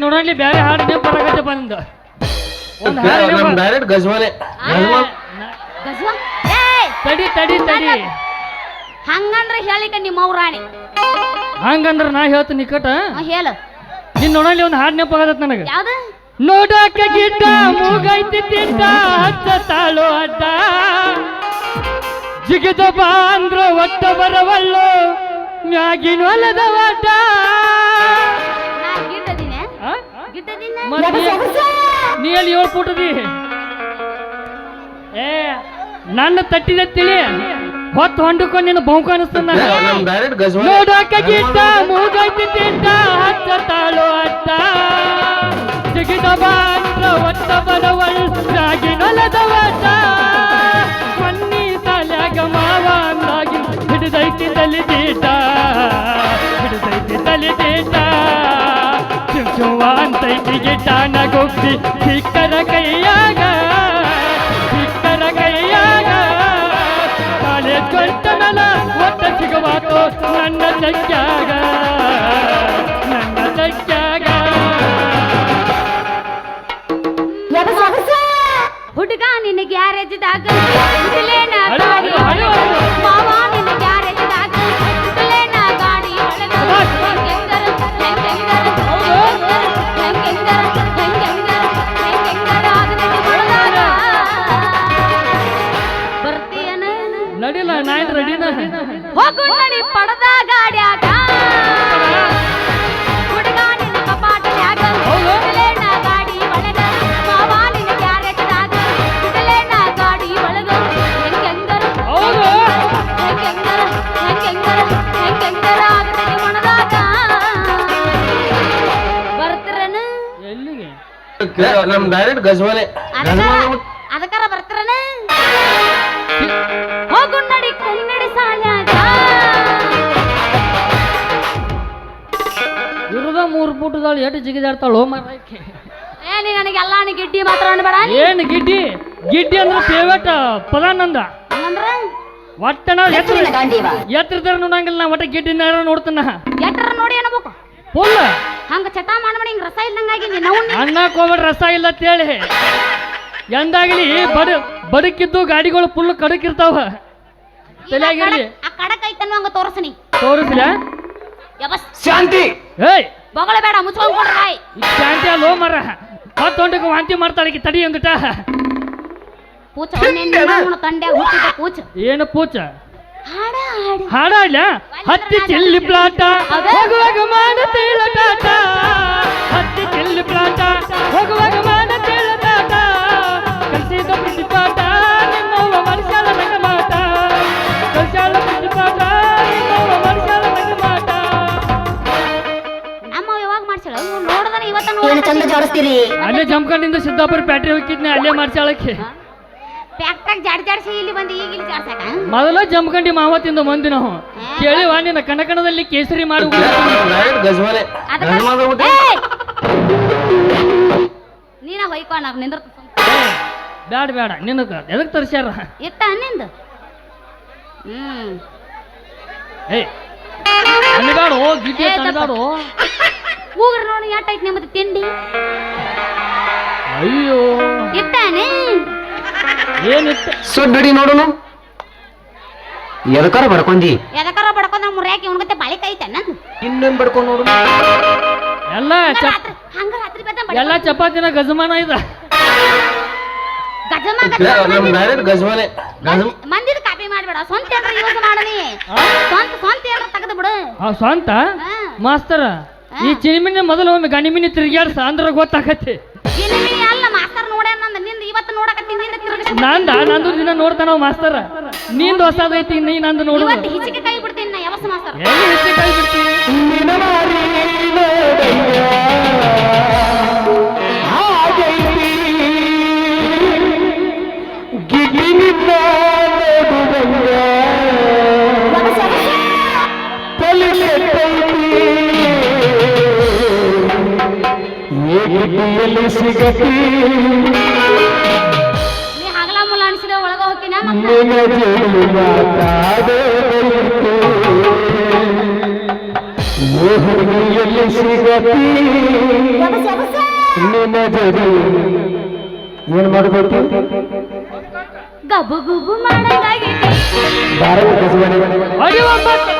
ನೋಡಲಿ ಬೇರೆ ಹಾಡು ನೆನಪರಾಗತ್ತೆ ಬಂದ ಒಂದು ಹಾಡು ಡೈರೆಕ್ಟ್ ಗಜ್ವಾಲೆ ತಡಿ ತಡಿ ತಡಿ ಹಂಗಂದ್ರೆ ಹೇಳಿಕ ನಿಮ್ಮ ಅವ್ರಾಣಿ ಹಂಗಂದ್ರ ನಾ ಹೇಳ್ತೀನಿ ನಿಕಟ ಹೇಳು ನೀನ್ ನೋಡಲಿ ಒಂದು ಹಾಡು ನೆನಪಾಗತ್ತ ನನಗೆ ಯಾವ್ದು ನೋಡಾಕ ಗಿಡ್ಡ ಮೂಗೈತಿ ತಿಂದ ಹಚ್ಚ ತಾಳು ಅಡ್ಡ ಜಿಗಿದ ಬಾ ಅಂದ್ರ ಒಟ್ಟ ಬರವಲ್ಲು ಮ್ಯಾಗಿನ ಹೊಲದ ಒಡ್ಡ ನಾ ಗಿಡ್ಡದಿನ ಗಿಡ್ಡದಿನ ನೀ ಅಲ್ಲಿ 7 ಫುಟದಿ ಏ ನನ್ನ ತಟ್ಟಿದ ತಿಳಿ ಹೊತ್ತು ಹೊಂಡಕೊಂಡು ನಿನ್ನ ಬಹುಕ ಅನಿಸ್ತಾನ ನೋಡಾಕ ಗಿಡ್ಡ ಮೂಗೈತಿ ತಿಂದ ಹಚ್ಚ ತಾಳು ಅಡ್ಡ ಜಿಗಿದ ಬಾ ಅಂದ್ರ ಒಟ್ಟ ಬರವಲ್ಲು ಮ್ಯಾಗಿನ ಹೊಲದ ಒಡ್ಡ ಮನ್ನಿ ಸಾಲ್ಯಾಗ ಮಾವ ಅಂದಾಗಿ ಹಿಡಿದೈತಿ ತಲಿ ದೀಟ ಹಿಡಿದೈತಿ ತಲಿ ದೀಟ ಚುವ ಅಂತೈತಿ ಗಿಡ್ಡ ನಗೊಬ್ಬಿ ಸಿಕ್ಕರ ಕೈಯಾಗ ಕಾಲೇಜ್ ಕೊಟ್ಟ ಮೇಲ ಒಟ್ಟ ಸಿಗವಾತು ನನ್ನ ತಗ್ಯಾಗ ನನ್ನ ತಗ್ಯಾಗ ಹುಡುಗ ನಿನ್ನ ಗ್ಯಾರೇಜ್ದಾಗ ಮಾವ ನಿನ್ನ ಗ್ಯಾರೇಜ್ದಾಗ ಗಾಡಿ ಬರ್ತೀಯನ ನಡಿಲ್ಲ ನಾಯನ್ ರೆಡಿನ ಹೋಗು ನಡಿ ಪಡದ ಗಾಡ್ಯಾಗ ಹುಡುಗ ನಿನ್ನ ಕಪಾಟನ್ಯಾಗ ಗಾಡಿ ಒಳಗ ಮಾವ ನಿನ್ನ ಗ್ಯಾರೇಜ್ದಾಗ ಗಾಡಿ ಒಳಗ ಹೆಂಗೆಂಗರ ಆಗತೈತಿ ಮಣದಾಗ ಬರ್ತಿರನ ಎಲ್ಲಿಗೆ ನಮ್ ಡೈರೆಕ್ಟ್ ಗಜ್ವಾಲೆ ಅದಕ್ಕಾರ ಬರ್ತಿರನ ಹೋಗು ನಡಿ ಕನ್ನಡಿ ಸಾಲ್ಯಾಗ ಇರುದ 3 ಫುಟದಲ್ಲಿ ಎಷ್ಟು ಜಿಗಿದಾಡ್ತಾಳು ಮಾರಕ್ಕೆ ನೀ ನನಗೆಲ್ಲ ಗಿಡ್ಡಿ ಮಾತ್ರ ಅನ್ಬೇಡ ಏನು ಗಿಡ್ಡಿ ಗಿಡ್ಡಿ ಅಂದ್ರೆ ಫೇವರೇಟ್ ಪದ ನಂದ ಹಂಗಂದ್ರ ಒಟ್ಟ ನಾವು ಎತ್ತರದಾರ ನೋಡಂಗಿಲ್ಲ ನಾ ಒಟ್ಟ ಗಿಡ್ಡಿನ ನೋಡ್ತಾನ ಎಟ್ಟರ ನೋಡಿ ಅನ್ಬೇಕು ಫುಲ್ ಹಂಗ ಚಟ ಮಾಡ್ಬೇಡಿ ಹಿಂಗ ರಸ ಇಲ್ದಂಗಾಗಿ ನಾವು ಅನ್ನಕ್ಕೆ ಹೋಗ್ಬೇಡ ರಸ ಇಲ್ಲ ಅಂತೇಳಿ ಎಂದಾಗಲಿ ಬಡಕಿದ್ದು ಗಾಡಿಗಳು ಫುಲ್ ಕಡಕಿರ್ತಾವ ತಲೆಯಾಗಿರ್ಲಿ ಆ ಕಡಕ್ ಐತನ್ನು ಹಂಗ ತೋರ್ಸನಿ ತೋರಿಸ್ಲ ಶಾಂತಿ ಏಯ್ ಬೊಗಳ ಬೇಡ ಮುಚ್ಕೊಂಡ್ಕೊಂಡ್ರ ಬಾಯ್ ಶಾಂತಿ ಅಲ್ಲೋ ಮರ ಹೊತ್ತೊಂಡಕ್ಕೆ ವಾಂತಿ ಮಾಡ್ತಾಳೆ ತಡಿ ಹಂಗಟ ಪೂಚ ತಂಡ್ಯಾಗ ಹುಟ್ಟಿದ ಪೂಚ ಏನು ಪೂಚ ಹಾಡ ಹಾಡ ಹಾಡಲ್ಲ ಹತ್ತಿ ಚಿಲ್ಲಿ ಪ್ಲಾಟ ಹೋಗುವಾಗ ಮಾಡತೇಳ ಟಾಟ ಹತ್ತಿ ಚಿಲ್ಲಿ ಪ್ಲಾಟ ಹೋಗುವಾಗ ಮಾಡತೇಳ ಟಾಟ ಕಲಿಸಿದ ಪ್ರತಿಪಾಠ ನಿನ್ನವ ಮನುಷ್ಯಳ ನಂಗ ಮಾಟ ಕಲಿಸಾಳ ಪ್ರತಿಪಾಠ ನಿನ್ನವ ಮನುಷ್ಯಳ ನಂಗ ಮಾಟ ನಮ್ಮ ಯಾವಾಗ ಮಾಡ್ಸಳ ನೋಡದನ ಇವತ್ತ ನೋಡಿ ಅಲ್ಲೇ ಜಮ್ಕಂಡಿಂದ ಸಿದ್ದಾಪುರ ಪ್ಯಾಟ್ರಿ ಹೋಗಿದ್ನೆ ಅಲ್ಲೇ ಮಾಡ್ಸಾಳಕ್ಕೆ ಫ್ಯಾಕ್ಟ್ರಾಗ ಜಾಡ್ಸಿ ಇಲ್ಲಿ ಬಂದು ಈಗ ಇಲ್ಲಿ ಜಾಡ್ಸಾಕ ಮೊದಲ ಜಮ್ಕಂಡಿ ಮಾವತ್ತಿಂದ ಮಂದಿ ನಾವು ಕೇಳಿವ ನಿನ್ನ ಕಣಕಣದಲ್ಲಿ ಕೇಸರಿ ಮಾಡಿ ಗಜ್ವಾಲೆ ನೀನ ಹೊಯ್ಕೊ ನಾವು ನಿಂದ್ರ ಬ್ಯಾಡ ಬೇಡ ನಿನಗ ಎದಕ್ ತರ್ಸ್ಯಾರ ಇಟ್ಟ ನಿಂದ ಏಯ್ ಅನ್ಬೇಡು ಗಿಡ್ಡಿ ಅನ್ಬೇಡು ಕೂಗ್ರ ನೋಡಿ ಎಟ್ಟೈತಿ ನಿಮ್ಮದು ತಿಂಡಿ ಅಯ್ಯೋ ಇಟ್ಟಾನೆ ಏನಿತ್ತ ಸುಡ್ಡಿ ನೋಡುನು ಎದಕಾರ ಬಡ್ಕೊಂಡಿ ಎದಕಾರ ಬಡ್ಕೊಂಡ್ ಮುರ್ಯಾಕಿ ಉಣ್ಗತ್ತೆ ಬಾಳಿ ಕೈತೆ ನಂದು ಇನ್ನೊಂದು ಬಡ್ಕೊಂಡು ನೋಡು ಎಲ್ಲ ಹಂಗ ರಾತ್ರಿ ಎಲ್ಲ ಚಪಾತಿನ ಗಜಮಾನ ಇದ ನಮ್ ಡೈರೆಕ್ಟ್ ಗಜ್ವಾಲೆ ಮಂದಿದ ಕಾಪಿ ಮಾಡ್ಬೇಡ ಸ್ವಂತ ಏನ್ರ ಯೂಸ್ ಮಾಡನಿ ಸ್ವಂತ ಏನ್ರ ತೆಗೆದು ಬಿಡು ಸ್ವಂತ ಮಾಸ್ತರ ಈ ಚಿನಿಮಿನ ಮೊದಲು ಒಮ್ಮೆ ಗಣಿಮಿನಿ ತಿರುಗಾಡ್ಸ ಅಂದ್ರ ಗೊತ್ತಾಗತ್ತೆ ಚಿನಿಮಿನಿ ಅಲ್ಲ ಮಾಸ್ತರ್ ನೋಡ್ಯಾನ ನಂದ ನಿಂದ ಇವತ್ತು ನೋಡಕತ್ತೀನಿ ನಿಂದ ತಿರುಗಿಸಿ ನಂದು ದಿನ ನೋಡ್ತಾನ ಮಾಸ್ತರ ನಿಂದ ಹೊಸದೈತಿ ನೀ ನಂದು ನೋಡು ಇವತ್ತು ಹಿಚಿಕೆ ಕೈ ಬಿಡ್ತೀನಿ ನಾ ಯಾವಸ ಮಾಸ್ತರ್ ಎಲ್ಲಿ ಹೆಚ್ಚು ಕೈ ಬಿಡ್ತೀನಿ ನೀ ಹಗಲ ಮುಲ ಅನ್ಸಿದ ಒಳಗ ಹೋಗಿನ ಎಲ್ಲಿ ಸಿಗತಿ ನಿನ್ನ ಜೋಡಿ ಏನ್ ಮಾಡಬೇಕು ಗಬು ಗುಬು ಮಾಡಂಗಾಗೈತಿ ಭಾರತ ಗಜವಾನೆ ಅಡಿ ಒಂಬತ್ತು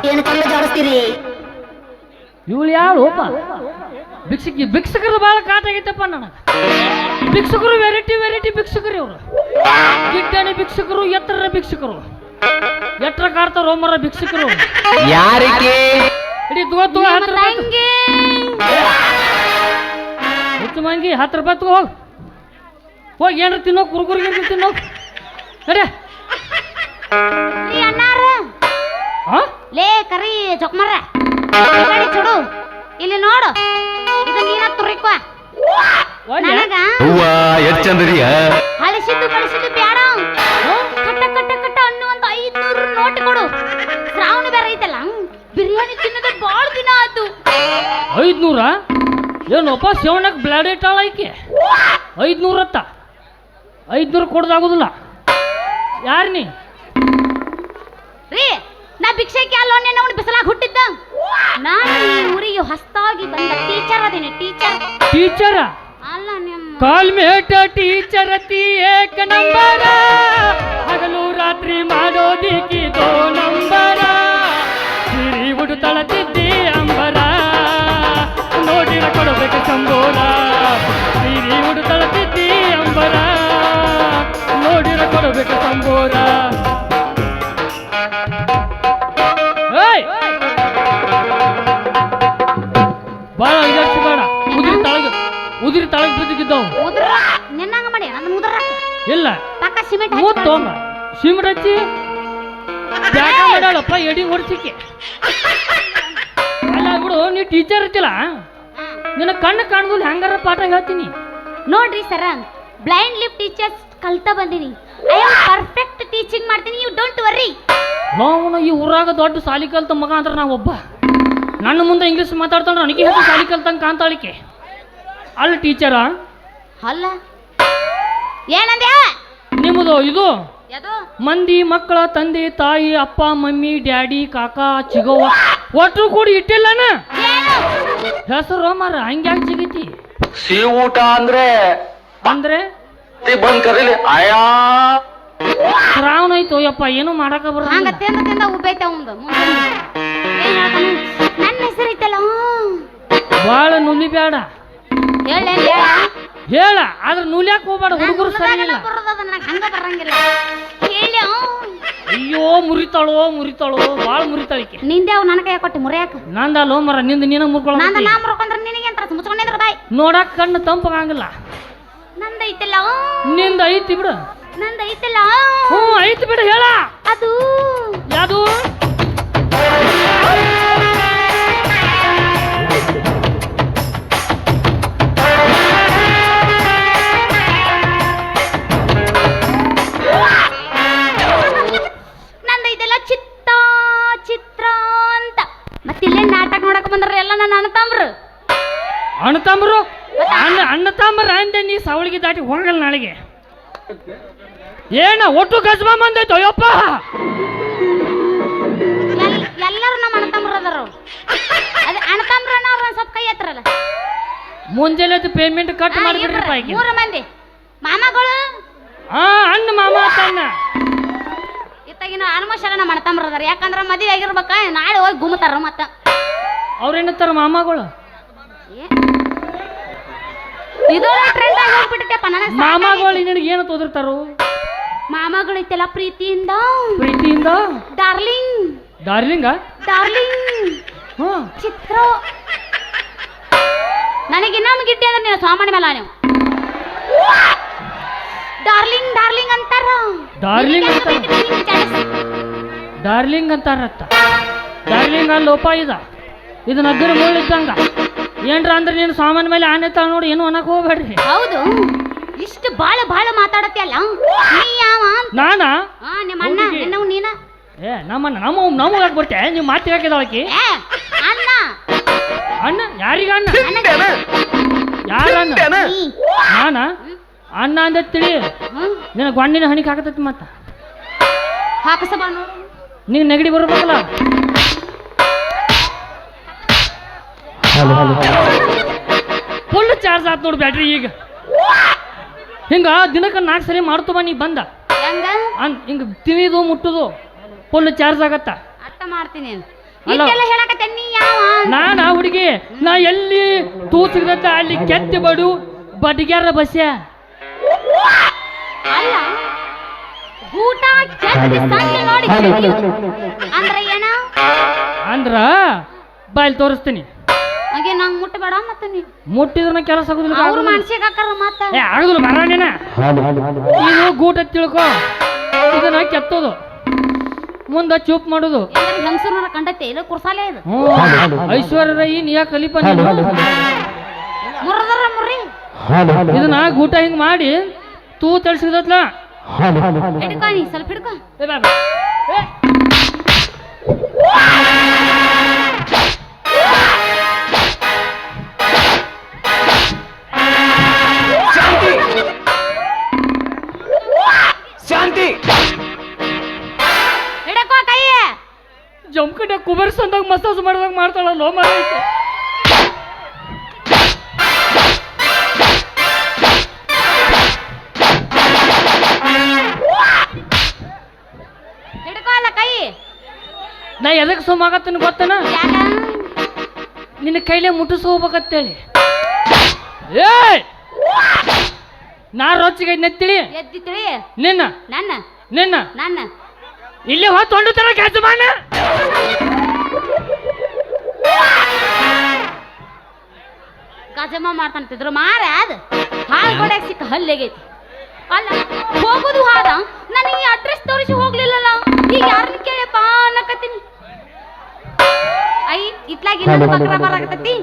ಏನು ತಂದು ಜೋಡಿಸ್ತೀರಿ ಇವಳು ಯಾರು ಓಪ ಭಿಕ್ಷಕರು ಭಾಳ ಕಾಟ ಆಗೈತಪ್ಪ ನನಗೆ ಭಿಕ್ಷಕರು ವೆರೈಟಿ ಭಿಕ್ಷಕರು ಇವರು ಗಿಡ್ಡಾಣಿ ಭಿಕ್ಷಕರು ಎತ್ತರ ಭಿಕ್ಷಕರು ಎತ್ತರ ಕಾಡ್ತಾರ ಮರ ಭಿಕ್ಷಕರು ಯಾರಿಗೆ ಇಡೀ ತಗೋ 10 ರೂಪಾಯಿ ಹೆಚ್ಚು ಮಂಗಿ 10 ರೂಪಾಯಿ ತಗೋ ಹೋಗಿ ಏನ್ರ ತಿನ್ನೋ ಕುರ್ಕುರಿಗೆ ತಿನ್ನೋ ಅರೆ ಅಣ್ಣಾರ ಹಾ ಲೇ ಕರಿ ಚೊಕ್ಮರ ಚುಡು ಇಲ್ಲಿ ನೋಡು ಇದು ನೀನ ತುರಿಕೋ ನನಗ ಎಚ್ಚಂದ್ರಿಯ ಹಳಸಿದ್ದು ಕಳಿಸಿದ್ದು ಬೇಡ ಕಟ್ಟ ಕಟ್ಟ ಕಟ್ಟ ಅನ್ನುವಂತ 500 ನೋಟ್ ಕೊಡು ಶ್ರಾವಣ ಬೇರೆ ಐತಲ್ಲ ಬಿರಿಯಾನಿ ತಿನ್ನೋದು ಬಾಳ ದಿನ ಆಯ್ತು 500 ಏನಪ್ಪ ಸೇವನಕ್ಕೆ ಬ್ಲಾಡ್ ಇಟ್ಟಾಳ ಐಕೆ 500 ಅತ್ತ 500 ಕೊಡೋದಾಗೋದಿಲ್ಲ ಯಾರು ನೀ ರೀ ನಾ ಭಿಕ್ಷೆಗೆ ಅಲ್ಲೋನೆ ನಾವು ಬಿಸಲಾಗ ಹುಟ್ಟಿದ್ದ ನಾನು ಈ ಊರಿಗೆ ಹೊಸದಾಗಿ ಬಂದ ಟೀಚರ್ ಅದೇನೆ ಟೀಚರ ಅಲ್ಲ ನಿಮ್ಮ ಕಾಲ್ಮೇಟ ಟೀಚರ್ ಅತಿ ಏಕ ನಂಬರ ಹಗಲು ರಾತ್ರಿ ಮಾಡೋದಿಕ್ಕಿ 2 ನಂಬರ ಸಿರಿ ಉಡುತ್ತಳತಿದ್ದಿ ಅಂಬರ ನೋಡಿರ ಕೊಡಬೇಕು ಸಂಬೋರ ಸಿರಿ ಉಡುತ್ತಳತಿದ್ದಿ ಅಂಬರ ನೋಡಿರ ಕೊಡಬೇಕು ಸಂಬೋರ ಬಾಳ ಇದರ್ಸಿ ಬೇಡ ಉದಿರಿ ತಳಗ ಬಿದ್ದಿದ್ದವು ನಿನ್ನಂಗ ಮಾಡಿ ನನ್ನ ಮುದ್ರ ಇಲ್ಲ ಪಕ್ಕ ಸಿಮೆಂಟ್ ಮೂವತ್ತು ತೊಗೊಂಬ ಸಿಮೆಂಟ್ ಹಚ್ಚಿ ಬ್ಯಾಗ ಮಾಡಾಳಪ್ಪ ಎಡಿ ಹೊಡ್ಸಿಕೆ ಅಲ್ಲ ಬಿಡು ನೀ ಟೀಚರ್ ಇರ್ತಿಲ್ಲ ನಿನ್ನ ಕಣ್ಣು ಕಾಣೋದಿಲ್ಲ ಹೆಂಗಾರ ಪಾಠ ಹೇಳ್ತೀನಿ ನೋಡ್ರಿ ಸರ ಬ್ಲೈಂಡ್ ಲಿಫ್ಟ್ ಟೀಚರ್ಸ್ ಕಲ್ತಾ ಬಂದಿನಿ ಐ ಆಮ್ ಪರ್ಫೆಕ್ಟ್ ಟೀಚಿಂಗ್ ಮಾಡ್ತೀನಿ ಯು ಡೋಂಟ್ ವರ್ರಿ ನಾವು ಈ ಊರಾಗ ದೊಡ್ಡ ಸಾಲಿ ಕಲ್ತ ಮಗ ಅಂದ್ರೆ ನಾವು ಒಬ್ಬ ನನ್ನ ಮುಂದೆ ಇಂಗ್ಲೀಷ್ ಮಾತಾಡ್ತಾಳೆ ನನಗೆ ಹೇಳ್ತಾ ಸಾಲಿ ಕಲ್ತಂಗೆ ಕಾಣ್ತಾಳಿಕೆ ಅಲ್ಲ ಟೀಚರ ಅಲ್ಲ ಏನಂದ್ಯ ನಿಮ್ಮದು ಇದು ಯಾದು ಮಂದಿ ಮಕ್ಕಳ ತಂದೆ ತಾಯಿ ಅಪ್ಪ ಮಮ್ಮಿ ಡ್ಯಾಡಿ ಕಾಕಾ ಚಿಗವ್ವ ಒಟ್ಟು ಕೂಡಿ ಇಟ್ಟಿಲ್ಲನ ಹೆಸರು ಮಾರ ಹಂಗ್ಯಾಕೆ ಸಿಗೈತಿ ಸಿ ಊಟ ಅಂದ್ರೆ ಅಂದ್ರೆ ಬಂದ್ ಕರೀಲಿ ಆಯಾ ಶ್ರಾವಣ ಐತೋ ಯಪ್ಪ ಏನು ಮಾಡಕ ಹಂಗ ಬರಲ್ಲ ತಿಂದ ಉಬ್ಬೈತ ಅವಂದು ಏನ್ ಹೇಳ್ತಾನ ನನ್ನ ಹೆಸರು ಐತಲ್ಲ ಬಾಳ ನುಲಿ ಬೇಡ ಹೇಳ ಹೇಳ ಆದ್ರೆ ನುಲಿಯಾಕ ಹೋಗ್ಬೇಡ ಹುಡುಗರು ಸರಿ ಇಲ್ಲ ನನಗೆ ಹಂಗ ಬರಂಗಿಲ್ಲ ಹೇಳಿ ಅಯ್ಯೋ ಮುರಿತಾಳೋ ಬಾಳ ಮುರಿತಾಳಿಕೆ ನಿಂದೆ ಅವ್ ನನ್ನ ಕೈ ಕೊಟ್ಟು ಮುರಿಯಾಕ ನಂದಲ್ಲೋ ಮರ ನಿಂದ ನೀನ ಮುರ್ಕೊಳ್ಳ ನಂದ ನಾ ಮುರ್ಕೊಂಡ್ರೆ ನಿನಗೆ ಅಂತ ಮುಚ್ಕೊಂಡಿದ್ರ ಬಾಯ್ ನೋಡಾಕ ಕಣ್ಣು ತಂಪಾಗಂಗಿಲ್ಲ ನಂದೈತಲ್ಲ ನಿಂದ ಐತಿ ಬಿಡು ನಂದೈತಲ್ಲ ಹ್ಞೂ ಐತಿ ಬಿಡು ಹೇಳ ಅದು ಯಾವುದು ನಂದೈತಲ್ಲ ಚಿತ್ರ ಅಂತ ಮತ್ತಿಲ್ಲೇ ನಾಟಕ ನೋಡಕ್ ಬಂದ್ರ ಎಲ್ಲ ನನ್ನ ಅಣ್ಣ ತಾಂಬರು ಅಣ್ಣ ತಾಂಬರ ಅಂದೆ ನೀ ಸಾವಳಿಗೆ ದಾಟಿ ಹೋಗಲ್ಲ ನಾಳೆಗೆ ಏನ ಒಟ್ಟು ಗಜ್ಬಾ ಬಂದೈತು ಅಯ್ಯಪ್ಪ ಎಲ್ಲರೂ ನಮ್ಮ ಅಣ್ಣತಮ್ಮರು ಅದಾರ ಅದೇ ಅಣ್ಣತಮ್ಮರನ್ನ ಅವ್ರ ಸ್ವಲ್ಪ ಕೈ ಎತ್ತರಲ್ಲ ಮುಂಜಾನೆ ಪೇಮೆಂಟ್ ಕಟ್ ಮಾಡಿಬಿಡ್ರಿಪ್ಪ ಈಗ 3 ಮಂದಿ ಮಾಮಗಳು ಅಣ್ಣ ಮಾಮ ಅಣ್ಣ ಇತ್ತಾಗಿನ ಆಲ್ಮೋಸ್ಟ್ ಎಲ್ಲ ನಮ್ಮ ಅಣ್ಣತಮ್ಮರು ಅದಾರ ಯಾಕಂದ್ರೆ ಮದುವೆ ಆಗಿರ್ಬೇಕ ನಾಳೆ ಹೋಗಿ ಗುಮ್ಮತಾರ ಮತ್ತ ಅವ್ರೇನತ್ತಾರ ಮಾಮಗಳು ಇದು ಟ್ರೆಂಡ್ ಆಗಿ ಹೋಗ್ಬಿಟ್ಟೈತಪ್ಪ ನನಗೆ ಮಾಮಗಳು ನಿನಗೆ ಏನು ತೋದಿರ್ತಾರು ಮಾಮಗಳು ಐತೆಲ್ಲ ಪ್ರೀತಿಯಿಂದ ಡಾರ್ಲಿಂಗ್ ಡಾರ್ಲಿಂಗ ಚಿತ್ರ ನನಗೆ ಇನ್ನೊಮ್ಮೆ ಗಿಟ್ಟಿ ಅಂದ್ರೆ ನೀನು ಸಾಮಾನ್ಯ ಮೇಲೆ ನೀವು ಡಾರ್ಲಿಂಗ್ ಅಂತಾರ ಡಾರ್ಲಿಂಗ್ ಅಂತಾರತ್ತ ಡಾರ್ಲಿಂಗ್ ಅಲ್ಲಿ ಲೋಪ ಇದು ನಗ್ಗರ ಮುಳ್ಳಿದ್ದಂಗ ಏನ್ರ ಅಂದ್ರೆ ನೀನು ಸಾಮಾನ್ ಮೇಲೆ ಆನೆ ತಾ ನೋಡಿ ಏನು ಅನ್ನಕ್ ಹೋಗ್ಬೇಡ್ರಿ. ಹೌದು ಇಷ್ಟು ಬಾಳ ಬಾಳ ಮಾತಾಡತ್ತೆ ಅಲ್ಲ ನೀ ಯಾವ ನಾನಾ ನಿಮ್ಮ ಅಣ್ಣ ನಿನ್ನವ್ ನೀನ ಏ ನಮ್ಮಣ್ಣ ನಮ್ಮ ಯಾಕೆ ಬರ್ತೆ ನೀವು ಮಾತಿ ಹಾಕಿದಳಕಿ ಅಣ್ಣ ಅಣ್ಣ ಯಾರಿಗ ಅಣ್ಣ ಯಾರ ಅಣ್ಣ ನಾನಾ ಅಣ್ಣ ಅಂದ ತಿಳಿ ನಿನ್ನ ಗೊಂಡಿನ ಹಣಿಗೆ ಹಾಕತೈತಿ ಮತ್ತ ಹಾಕಸ ಬಾ ನೋಡು ನಿಂಗೆ ನೆಗಡಿ ಬರ್ಬೇಕಲ್ಲ. ಫುಲ್ ಚಾರ್ಜ್ ಆತ್ ನೋಡಿ ಬ್ಯಾಟ್ರಿ ಈಗ ಹಿಂಗ ದಿನಕ್ಕೆ 4 ಸರಿ ಮಾಡ್ತವ ನೀ ಬಂದ ಹೆಂಗ ಹಿಂಗ ತಿವಿದು ಮುಟ್ಟುದು ಫುಲ್ ಚಾರ್ಜ್ ಆಗತ್ತ ಅರ್ಥ ಮಾಡ್ತೀನಿ ಇದೆಲ್ಲ ಹೇಳಕತ್ತೆ ನೀ ಯಾವ ನಾನ ಹುಡುಗಿ ನಾ ಎಲ್ಲಿ ತೂಸಿಗತ್ತ ಅಲ್ಲಿ ಕೆತ್ತಿ ಬಡು ಬಡ್ಗ್ಯಾರ ಬಸ್ಯ ಅಲ್ಲ ಊಟ ಕೆತ್ತಿ ಸಣ್ಣ ನೋಡಿ ಅಂದ್ರೆ ಏನ ಅಂದ್ರ ಬಾಯಲ್ಲಿ ತೋರಿಸ್ತೀನಿ ಹಾಗೆ ನಂಗೆ ಮುಟ್ಟಬೇಡ ಮತ್ತೆ ನೀ ಮುಟ್ಟಿದ್ರ ಕೆಲಸ ಆಗುದಿಲ್ಲ ಅವ್ರ ಮನ್ಸಿಗೆ ಹಾಕಾರ ಮತ್ತ ಏ ಆಗುದಿಲ್ಲ ಬರಾನೇನ ಇದು ಗೂಟ ತಿಳ್ಕೊ ಇದನ್ನ ಕೆತ್ತೋದು ಮುಂದ ಚೂಪ್ ಮಾಡೋದು ಹೆಂಗಸೂರ ಕಂಡತ್ತೆ ಇಲ್ಲ ಕುರ್ಸಾಲೆ ಇದು ಐಶ್ವರ್ಯ ರೈ ನೀ ಯಾಕೆ ಕಲಿಪ ಮುರ್ದರ ಮುರ್ರಿ ಇದನ್ನ ಗೂಟ ಹಿಂಗ್ ಮಾಡಿ ತೂ ತಳ್ಸಿದತ್ಲ ಹಿಡ್ಕೊ ನೀ ಸ್ವಲ್ಪ ಹಿಡ್ಕೊ ಶಾಂತಿ ಹಿಡಕೋ ಕೈ ಜಮ್ಕಟ ಕುಬರ್ಸಂದಾಗ ಮಸಾಜ್ ಮಾಡ್ದಾಗ ಮಾಡ್ತಾಳಲ್ಲ ಮರ ಐತೆ ಹಿಡ್ಕೋ ಅಲ್ಲ ಕೈ ನಾ ಎದಕ್ಕೆ ಸುಮ್ಮಾಗತ್ತನ ಗೊತ್ತನ ನಿನ್ನ ಕೈಲೇ ಮುಟ್ಟಿಸ್ ಹೋಗ್ಬೇಕತ್ತೇಳಿ ಏ ನಾ ರೊಚ್ಚಿಗೆ ನೆತ್ತಿಳಿ ಎದ್ದಿತ್ರಿ ನಿನ್ನ ನನ್ನ ನಿನ್ನ ನನ್ನ ಇಲ್ಲಿ ಹೊತ್ತು ತರ ಕೆಲಸ ಮಾಡ ಗಜಮ ಮಾಡ್ತಾನಂತಿದ್ರು ಮಾರ ಅದ ಹಾಳು ಕೊಡಕ್ ಸಿಕ್ಕ ಹಲ್ಲೆಗೈತಿ ಅಲ್ಲ ಹೋಗುದು ಹಾದ ನನಗೆ ಅಡ್ರೆಸ್ ತೋರಿಸಿ ಹೋಗ್ಲಿಲ್ಲಲ್ಲ ಈಗ ಯಾರನ್ನ ಕೇಳಪ್ಪ ಅನ್ನಕತ್ತೀನಿ ಐ ಇತ್ಲಾಗ ಇನ್ನೊಂದು ಬಕ್ರ ಬರಾಕತ್ತೈತಿ